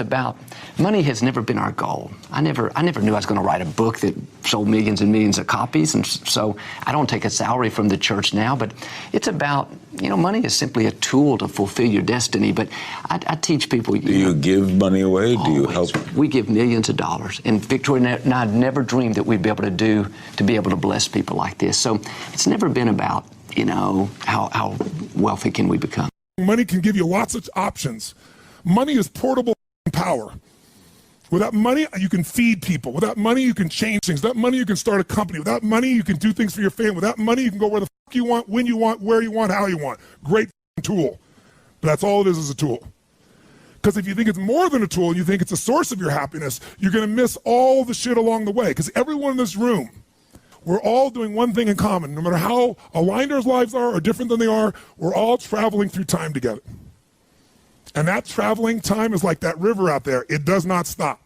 About money has never been our goal. I never knew I was going to write a book that sold millions and millions of copies, and so I don't take a salary from the church now. But it's about, money is simply a tool to fulfill your destiny. But I teach people. Do you give money away? Always. Do you help? We give millions of dollars, and Victoria and I never dreamed that we'd be able to bless people like this. So it's never been about how wealthy can we become. Money can give you lots of options. Money is portable power. Without money, you can feed people. Without money, you can change things. Without money, you can start a company. Without money, you can do things for your family. Without money, you can go where the fuck you want, when you want, where you want, how you want. Great tool. But that's all it is a tool. Because if you think it's more than a tool, you think it's a source of your happiness, you're going to miss all the shit along the way. Because everyone in this room, we're all doing one thing in common. No matter how aligned our lives are or different than they are, we're all traveling through time together. And that traveling time is like that river out there. It does not stop.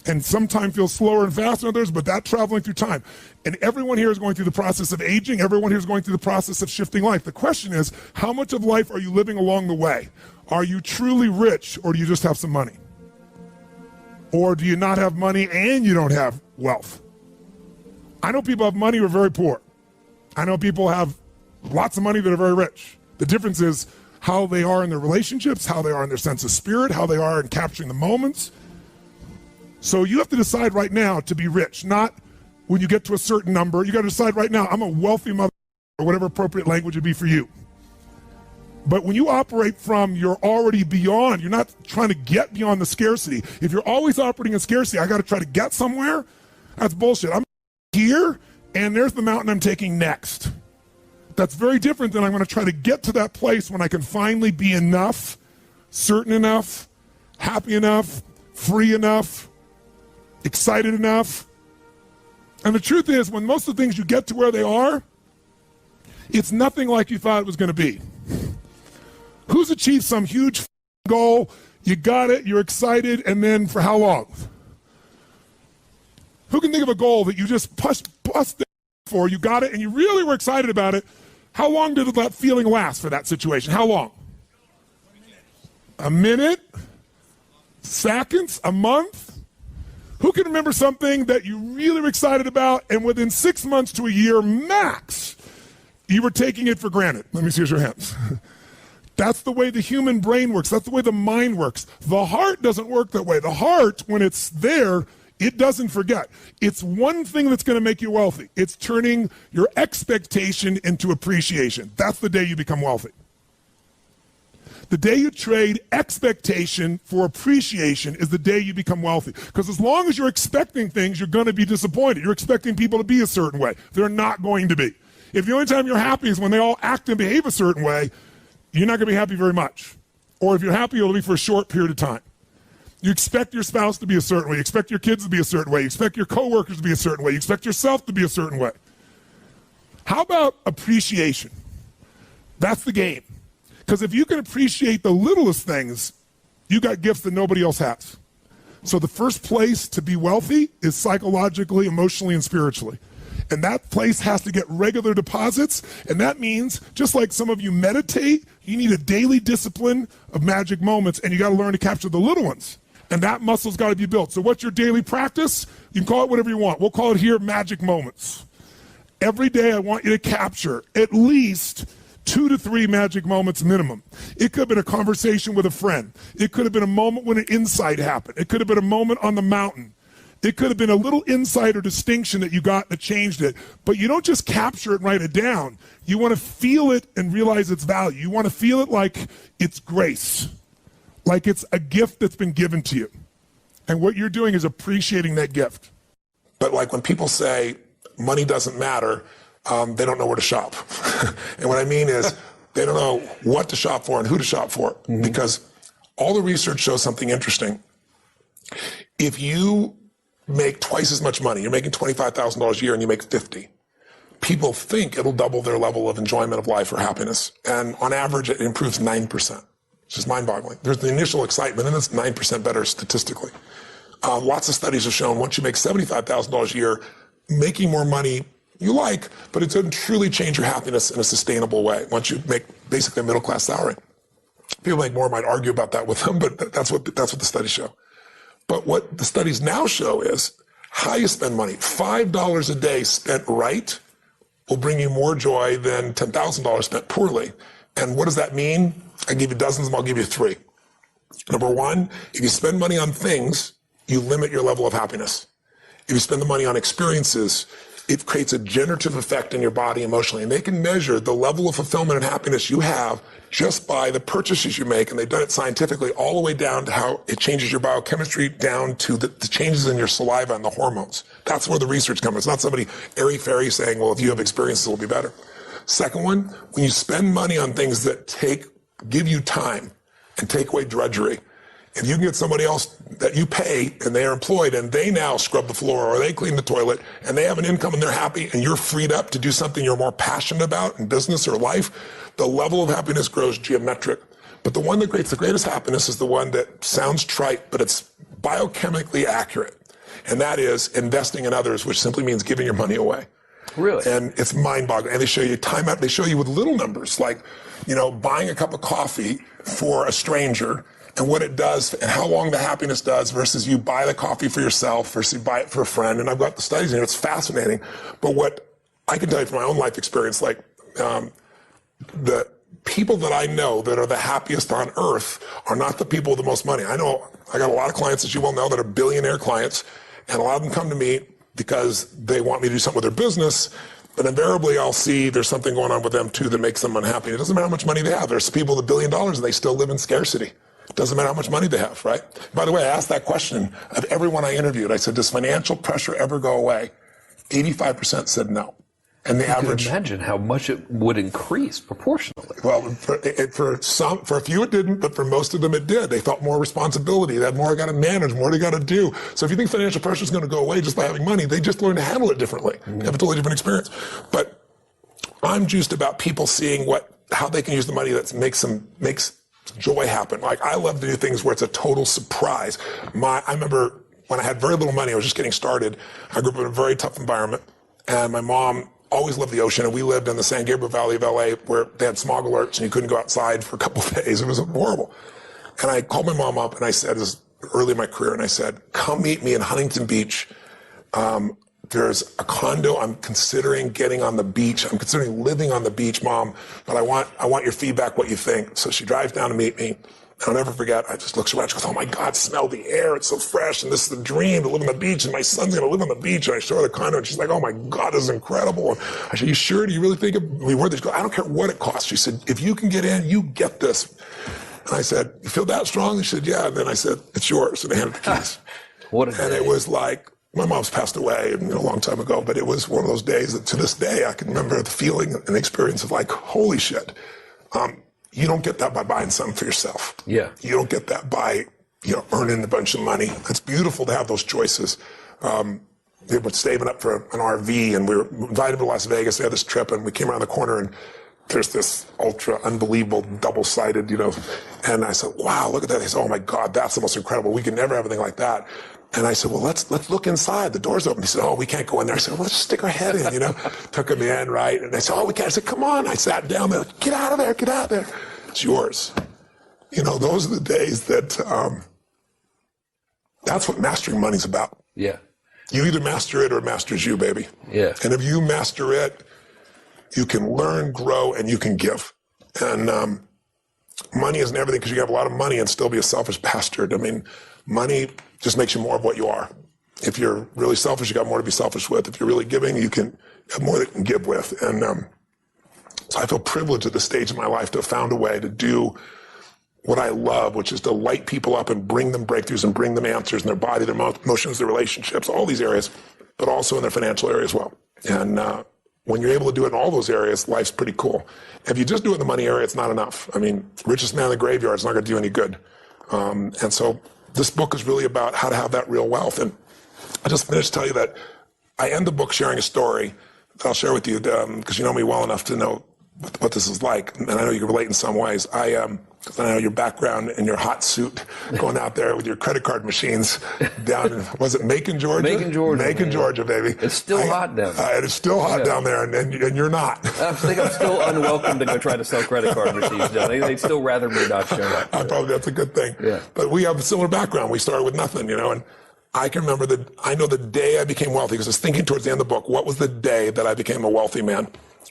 And sometimes feels slower and faster than others, but that traveling through time. And everyone here is going through the process of aging. Everyone here is going through the process of shifting life. The question is, how much of life are you living along the way? Are you truly rich, or do you just have some money? Or do you not have money and you don't have wealth? I know people have money who are very poor. I know people have lots of money that are very rich. The difference is how they are in their relationships, how they are in their sense of spirit, how they are in capturing the moments. So you have to decide right now to be rich, not when you get to a certain number. You got to decide right now, I'm a wealthy mother, or whatever appropriate language would be for you. But when you operate from you're already beyond, you're not trying to get beyond the scarcity. If you're always operating in scarcity, I got to try to get somewhere, that's bullshit. I'm here, and there's the mountain I'm taking next. That's very different than I'm going to try to get to that place when I can finally be enough, certain enough, happy enough, free enough, excited enough. And the truth is, when most of the things you get to where they are, it's nothing like you thought it was going to be. Who's achieved some huge goal, you got it, you're excited, and then for how long? Who can think of a goal that you just busted for, you got it, and you really were excited about it? How long did that feeling last for that situation? How long? A minute? Seconds? A month? Who can remember something that you really were excited about, and within 6 months to a year max, you were taking it for granted? Let me see your hands. That's the way the human brain works. That's the way the mind works. The heart doesn't work that way. The heart, when it's there, it doesn't forget. It's one thing that's going to make you wealthy. It's turning your expectation into appreciation. That's the day you become wealthy. The day you trade expectation for appreciation is the day you become wealthy. Because as long as you're expecting things, you're going to be disappointed. You're expecting people to be a certain way. They're not going to be. If the only time you're happy is when they all act and behave a certain way, you're not going to be happy very much. Or if you're happy, it'll be for a short period of time. You expect your spouse to be a certain way. You expect your kids to be a certain way. You expect your coworkers to be a certain way. You expect yourself to be a certain way. How about appreciation? That's the game. Because if you can appreciate the littlest things, you got gifts that nobody else has. So the first place to be wealthy is psychologically, emotionally, and spiritually. And that place has to get regular deposits. And that means, just like some of you meditate, you need a daily discipline of magic moments, and you got to learn to capture the little ones. And that muscle's got to be built. So what's your daily practice? You can call it whatever you want. We'll call it here magic moments. Every day I want you to capture at least 2 to 3 magic moments minimum. It could have been a conversation with a friend. It could have been a moment when an insight happened. It could have been a moment on the mountain. It could have been a little insight or distinction that you got that changed it. But you don't just capture it and write it down. You want to feel it and realize its value. You want to feel it like it's grace, like it's a gift that's been given to you. And what you're doing is appreciating that gift. But like when people say money doesn't matter, they don't know where to shop. And what I mean is they don't know what to shop for and who to shop for. Mm-hmm. Because all the research shows something interesting. If you make twice as much money, you're making $25,000 a year and you make 50, people think it'll double their level of enjoyment of life or happiness. And on average, it improves 9%. It's just mind-boggling. There's the initial excitement, and it's 9% better statistically. Lots of studies have shown once you make $75,000 a year, making more money you like, but it doesn't truly change your happiness in a sustainable way once you make basically a middle-class salary. People make more might argue about that with them, but that's what the studies show. But what the studies now show is how you spend money. $5 a day spent right will bring you more joy than $10,000 spent poorly. And what does that mean? I give you dozens of them, I'll give you three. Number one, if you spend money on things, you limit your level of happiness. If you spend the money on experiences, it creates a generative effect in your body emotionally. And they can measure the level of fulfillment and happiness you have just by the purchases you make. And they've done it scientifically all the way down to how it changes your biochemistry, down to the changes in your saliva and the hormones. That's where the research comes. It's not somebody airy-fairy saying, well, if you have experiences, it'll be better. Second one, when you spend money on things that give you time and take away drudgery, if you can get somebody else that you pay and they are employed and they now scrub the floor or they clean the toilet and they have an income and they're happy and you're freed up to do something you're more passionate about in business or life, the level of happiness grows geometric. But the one that creates the greatest happiness is the one that sounds trite, but it's biochemically accurate. And that is investing in others, which simply means giving your money away. Really? And it's mind-boggling. And they show you time out. They show you with little numbers, like, buying a cup of coffee for a stranger and what it does and how long the happiness does versus you buy the coffee for yourself versus you buy it for a friend. And I've got the studies in here. It's fascinating. But what I can tell you from my own life experience, like the people that I know that are the happiest on earth are not the people with the most money. I got a lot of clients, as you well know, that are billionaire clients. And a lot of them come to me because they want me to do something with their business. But invariably, I'll see there's something going on with them, too, that makes them unhappy. It doesn't matter how much money they have. There's people with $1 billion, and they still live in scarcity. It doesn't matter how much money they have, right? By the way, I asked that question of everyone I interviewed. I said, does financial pressure ever go away? 85% said no. And the average... You can imagine how much it would increase proportionally. Well, for a few it didn't, but for most of them it did. They felt more responsibility. They had more got to manage, more they got to do. So if you think financial pressure is going to go away just by having money, they just learn to handle it differently. They have a totally different experience. But I'm juiced about people seeing how they can use the money that makes joy happen. Like, I love to do things where it's a total surprise. I remember when I had very little money, I was just getting started. I grew up in a very tough environment, and my mom always loved the ocean, and we lived in the San Gabriel Valley of LA where they had smog alerts and you couldn't go outside for a couple of days. It was horrible. And I called my mom up and I said, this is early in my career, and I said, come meet me in Huntington Beach. There's a condo I'm considering getting on the beach. I'm considering living on the beach, Mom, but I want your feedback, what you think. So she drives down to meet me. I'll never forget, I just looked around, she goes, oh my God, smell the air, it's so fresh, and this is the dream, to live on the beach, and my son's gonna live on the beach, and I show her the condo, and she's like, oh my God, this is incredible. And I said, you sure, do you really think we worth it? She goes, I don't care what it costs. She said, if you can get in, you get this. And I said, you feel that strong? She said, yeah, and then I said, it's yours, and they handed the keys. What a day. And it was like, my mom's passed away a long time ago, but it was one of those days that to this day, I can remember the feeling and the experience of like, holy shit. You don't get that by buying something for yourself. Yeah. You don't get that by, earning a bunch of money. It's beautiful to have those choices. We were saving up for an RV, and we were invited to Las Vegas. They had this trip, and we came around the corner, and there's this ultra unbelievable double-sided, and I said, wow, look at that. They said, oh my God, that's the most incredible. We could never have anything like that. And I said, well, let's look inside. The door's open. He said, oh, we can't go in there. I said, well, let's just stick our head in, Took him in, right? And they said, oh, we can't. I said, come on. I sat down there. Get out of there. Get out of there. It's yours. Those are the days that, that's what mastering money's about. Yeah. You either master it or it masters you, baby. Yeah. And if you master it, you can learn, grow, and you can give. And money isn't everything, because you can have a lot of money and still be a selfish bastard. I mean, money just makes you more of what you are. If you're really selfish, you got more to be selfish with. If you're really giving, you can have more that you can give with. And so I feel privileged at this stage in my life to have found a way to do what I love, which is to light people up and bring them breakthroughs and bring them answers in their body, their emotions, their relationships, all these areas, but also in their financial area as well. And when you're able to do it in all those areas, life's pretty cool. If you just do it in the money area, it's not enough. I mean, richest man in the graveyard is not going to do any good. And so this book is really about how to have that real wealth. And I just finished to tell you that I end the book sharing a story that I'll share with you, because you know me well enough to know what this is like, and I know you can relate in some ways. Because I know your background in your hot suit, going out there with your credit card machines down in, was it Macon, Georgia? Macon, Georgia. Macon, Georgia, baby. It's still hot down there. It is still hot down there, and you're not. I think I'm still unwelcome to go try to sell credit card machines down there. They'd still rather me not show up. Probably that's a good thing. Yeah. But we have a similar background. We started with nothing, and I can remember I know the day I became wealthy, because I was thinking towards the end of the book, what was the day that I became a wealthy man?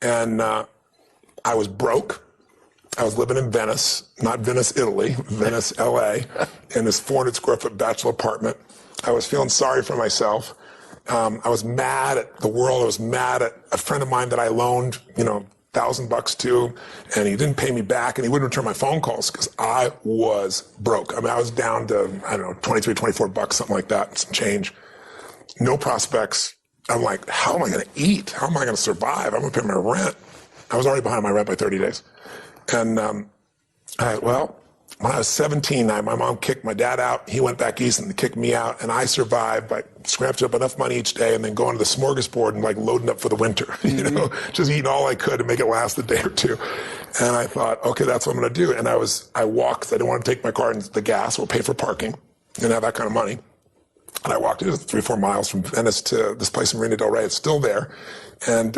And I was broke. I was living in Venice, not Venice, Italy, Venice, LA, in this 400 square foot bachelor apartment. I was feeling sorry for myself. I was mad at the world. I was mad at a friend of mine that I loaned, $1,000 to, and he didn't pay me back, and he wouldn't return my phone calls because I was broke. I mean, I was down to, I don't know, 23, 24 bucks, something like that, some change. No prospects. I'm like, how am I going to eat? How am I going to survive? I'm going to pay my rent. I was already behind my rent by 30 days. And when I was 17, my mom kicked my dad out. He went back east and kicked me out. And I survived by scrapping up enough money each day and then going to the smorgasbord and loading up for the winter, just eating all I could to make it last a day or two. And I thought, okay, that's what I'm going to do. And I walked, because I didn't want to take my car and the gas or pay for parking. Didn't have that kind of money. And I walked 3-4 miles from Venice to this place in Marina del Rey. It's still there. And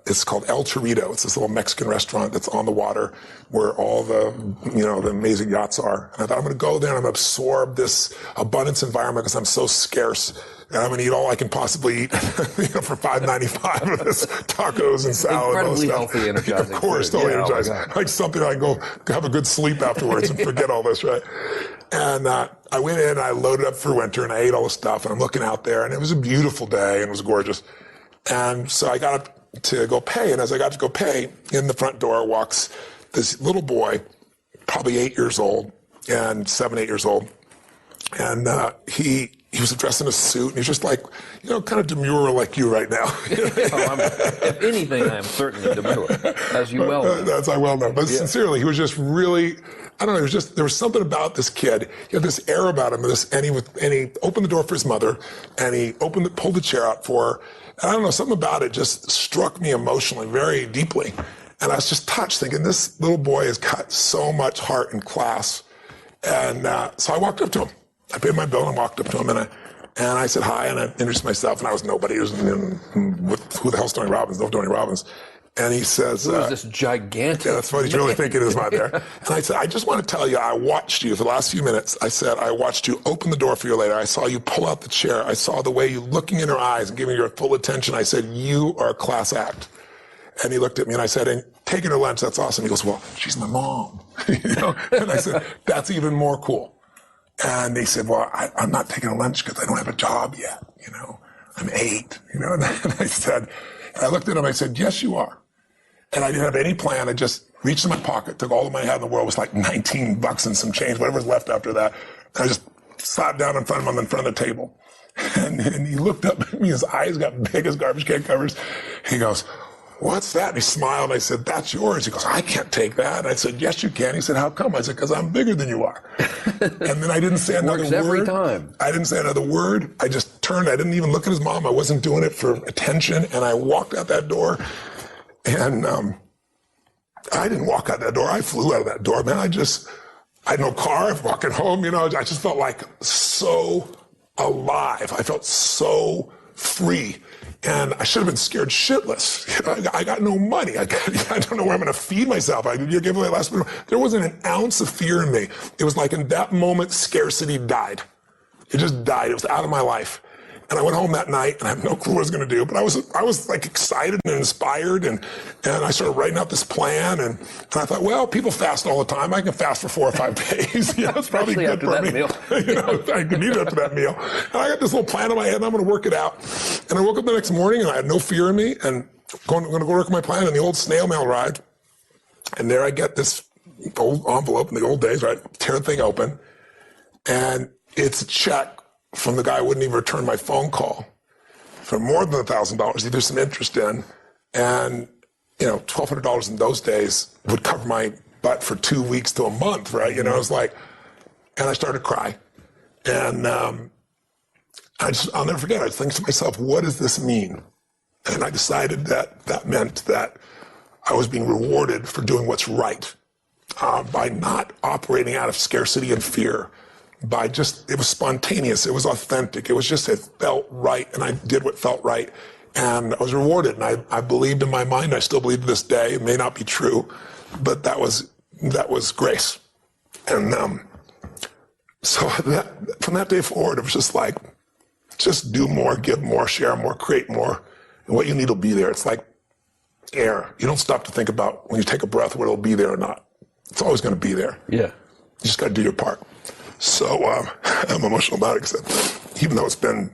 it's called El Chorrito. It's this little Mexican restaurant that's on the water where all the, the amazing yachts are. And I thought, I'm going to go there and I'm going to absorb this abundance environment because I'm so scarce. And I'm going to eat all I can possibly eat, for $5.95 of this tacos and salad. Incredibly and healthy, energizing. Of course, totally energizing. Like something I can go have a good sleep afterwards and forget all this, right? And I went in, I loaded up for winter, and I ate all the stuff, and I'm looking out there, and it was a beautiful day, and it was gorgeous. And so I got up to go pay, and as I got to go pay, in the front door walks this little boy, probably 8 years old, and 7, 8 years old. And he was dressed in a suit, and he's just like, kind of demure like you right now. If anything, I'm certainly demure, as you well know. That's I well know. But sincerely, he was just really, I don't know, there was something about this kid. He had this air about him, and he opened the door for his mother, and he pulled the chair out for her. And I don't know, something about it just struck me emotionally very deeply. And I was just touched, thinking, this little boy has got so much heart and class. And so I walked up to him. I paid my bill and walked up to him, and I said hi, and I introduced myself, and I was nobody. Who the hell's Tony Robbins? No Tony Robbins. And he says, who is this gigantic? Yeah, that's what he's really thinking is not there. And I said, I just want to tell you, I watched you for the last few minutes. I said, I watched you open the door for you later. I saw you pull out the chair. I saw the way you looking in her eyes and giving her full attention. I said, you are a class act. And he looked at me and I said, and taking her lunch, that's awesome. He goes, well, she's my mom. And I said, that's even more cool. And he said, well, I'm not taking a lunch because I don't have a job yet. I'm 8, And I looked at him, I said, yes, you are. And I didn't have any plan. I just reached in my pocket, took all the money I had in the world. It was like $19 and some change, whatever was left after that. And I just sat down in front of him in front of the table. And he looked up at me, his eyes got big as garbage can covers. He goes, what's that? And he smiled. I said, that's yours. He goes, I can't take that. And I said, yes, you can. He said, how come? I said, because I'm bigger than you are. And then I didn't say another word. Every time. I didn't say another word. I just turned. I didn't even look at his mom. I wasn't doing it for attention. And I walked out that door. And I didn't walk out that door. I flew out of that door, man. I had no car. Walking home, I just felt like so alive. I felt so free. And I should have been scared shitless. I got no money. I don't know where I'm going to feed myself. You gave away last minute. There wasn't an ounce of fear in me. It was like in that moment, scarcity died. It just died. It was out of my life. And I went home that night, and I have no clue what I was going to do. But I was like excited and inspired, and I started writing out this plan. And I thought, well, people fast all the time. I can fast for 4 or 5 days. It's probably good for me. Meal. I could eat after that meal. And I got this little plan in my head, and I'm going to work it out. And I woke up the next morning, and I had no fear in me, and I'm going to go work my plan. And the old snail mail arrived, and there I get this old envelope in the old days, right? Tear the thing open, and it's a check from the guy who wouldn't even return my phone call for more than $1,000, either some interest in, and $1,200 in those days would cover my butt for 2 weeks to a month, right? It was like, and I started to cry, and I'll never forget. I was thinking to myself, what does this mean? And I decided that meant that I was being rewarded for doing what's right, by not operating out of scarcity and fear, it was spontaneous, it was authentic, it felt right, and I did what felt right, and I was rewarded, and I believed in my mind, I still believe to this day, it may not be true, but that was grace. And so from that day forward, it was just like, just do more, give more, share more, create more, and what you need will be there. It's like air. You don't stop to think about when you take a breath whether it'll be there or not. It's always going to be there. Yeah. You just got to do your part. So I'm emotional about it because even though it's been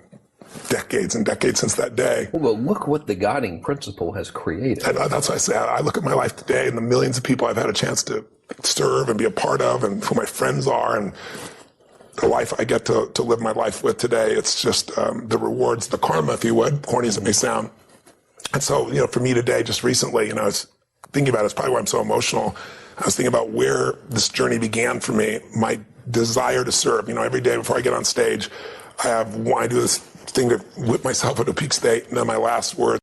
decades and decades since that day. Well, but look what the guiding principle has created. And that's why I say I look at my life today and the millions of people I've had a chance to serve and be a part of, and who my friends are, and the life I get to live my life with today. It's just the rewards, the karma, if you would, corny as it may sound. And so, for me today, just recently, I was thinking about it. It's probably why I'm so emotional. I was thinking about where this journey began for me, my desire to serve. Every day before I get on stage, I do this thing to whip myself into peak state, and then my last words